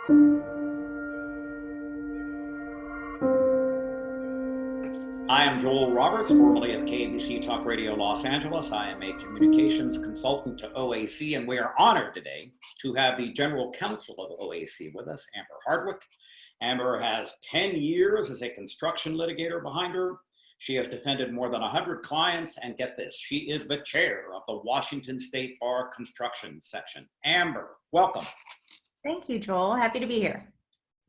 I am Joel Roberts, formerly of KBC Talk Radio Los Angeles. I am a communications consultant to OAC, and we are honored today to have the General Counsel of OAC with us, Amber Hardwick. Amber has 10 years as a construction litigator behind her. She has defended more than 100 clients, and get this, she is the chair of the Washington State Bar Construction Section. Amber, welcome. Thank you, Joel. Happy to be here.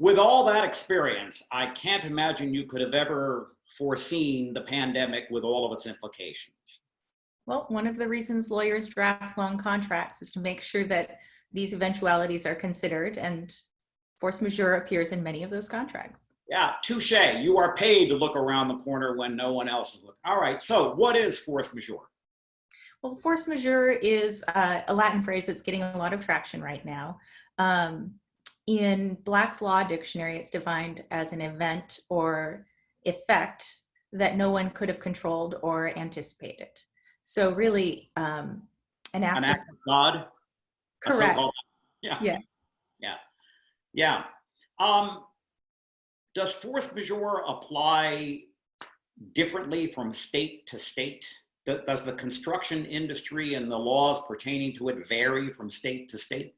With all that experience, I can't imagine you could have ever foreseen the pandemic with all of its implications. Well, one of the reasons lawyers draft long contracts is to make sure that these eventualities are considered, and force majeure appears in many of those contracts. Yeah, touche. You are paid to look around the corner when no one else is looking. All right, so what is force majeure? Well, force majeure is a Latin phrase that's getting a lot of traction right now. In Black's Law Dictionary, it's defined as an event or effect that no one could have controlled or anticipated. So really, an act of God? Correct. Yeah. Yeah. Yeah. Yeah. Does force majeure apply differently from state to state? Does the construction industry and the laws pertaining to it vary from state to state?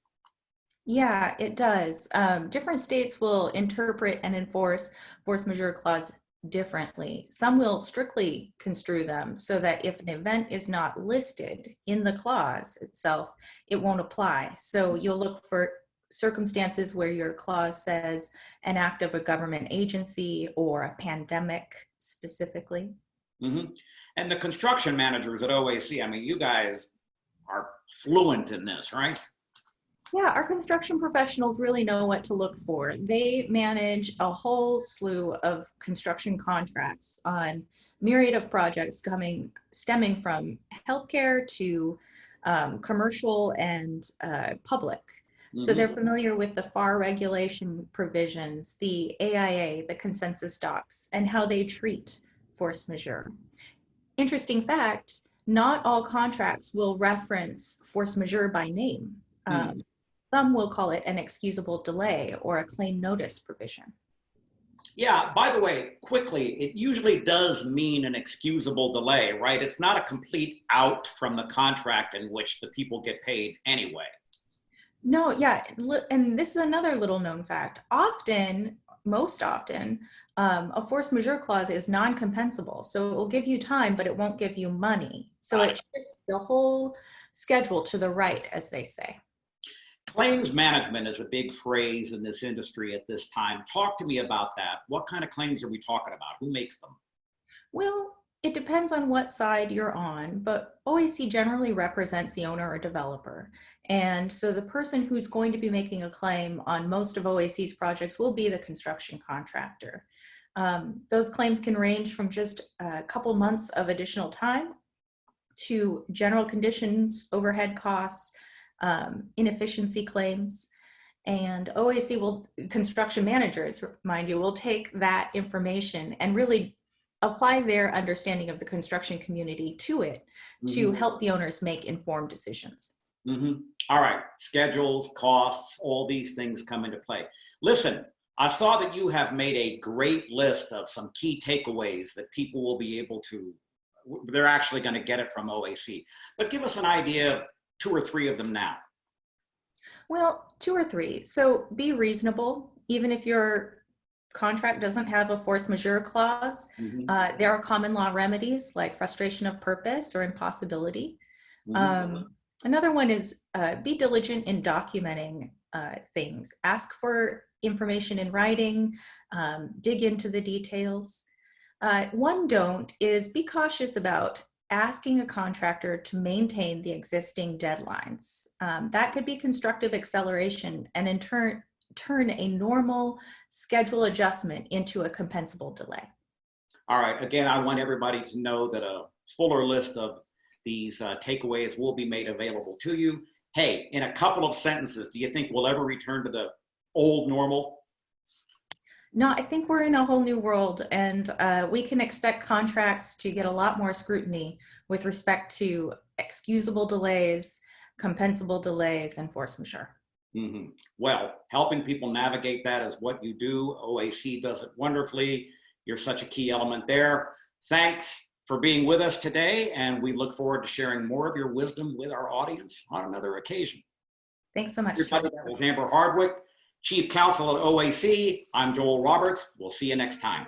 Yeah, it does. Different states will interpret and enforce force majeure clause differently. Some will strictly construe them so that if an event is not listed in the clause itself, it won't apply. So you'll look for circumstances where your clause says an act of a government agency or a pandemic specifically. Mm-hmm. And the construction managers at OAC, I mean, you guys are fluent in this, right? Yeah, our construction professionals really know what to look for. They manage a whole slew of construction contracts on myriad of projects stemming from healthcare to commercial and public. Mm-hmm. So they're familiar with the FAR regulation provisions, the AIA, the consensus docs, and how they treat force majeure. Interesting fact, not all contracts will reference force majeure by name. Some will call it an excusable delay or a claim notice provision. Yeah, by the way, quickly, it usually does mean an excusable delay, right? It's not a complete out from the contract in which the people get paid anyway. No, yeah, and this is another little known fact. Most often, a force majeure clause is non-compensable. So it will give you time, but it won't give you money. So it shifts the whole schedule to the right, as they say. Claims management is a big phrase in this industry at this time. Talk to me about that. What kind of claims are we talking about? Who makes them? Well, it depends on what side you're on, but OAC generally represents the owner or developer. And so the person who's going to be making a claim on most of OAC's projects will be the construction contractor. Those claims can range from just a couple months of additional time to general conditions, overhead costs, inefficiency claims, and construction managers, mind you, will take that information and really apply their understanding of the construction community to it to help the owners make informed decisions. All right, schedules, costs, all these things come into play. Listen, I saw that you have made a great list of some key takeaways that people will be able to, they're actually going to get it from OAC. But give us an idea, 2 or 3 of them now. Well, 2 or 3. So be reasonable, even if your contract doesn't have a force majeure clause. There are common law remedies like frustration of purpose or impossibility. Another one is be diligent in documenting things. Ask for information in writing, dig into the details. One don't is be cautious about asking a contractor to maintain the existing deadlines. That could be constructive acceleration and in turn a normal schedule adjustment into a compensable delay. All right, again, I want everybody to know that a fuller list of these takeaways will be made available to you. Hey, in a couple of sentences, do you think we'll ever return to the old normal? No, I think we're in a whole new world, and we can expect contracts to get a lot more scrutiny with respect to excusable delays, compensable delays, and force majeure. Well, helping people navigate that is what you do. OAC does it wonderfully. You're such a key element there. Thanks for being with us today, and we look forward to sharing more of your wisdom with our audience on another occasion. Thanks so much. That was Amber Hardwick, Chief Counsel at OAC. I'm Joel Roberts. We'll see you next time.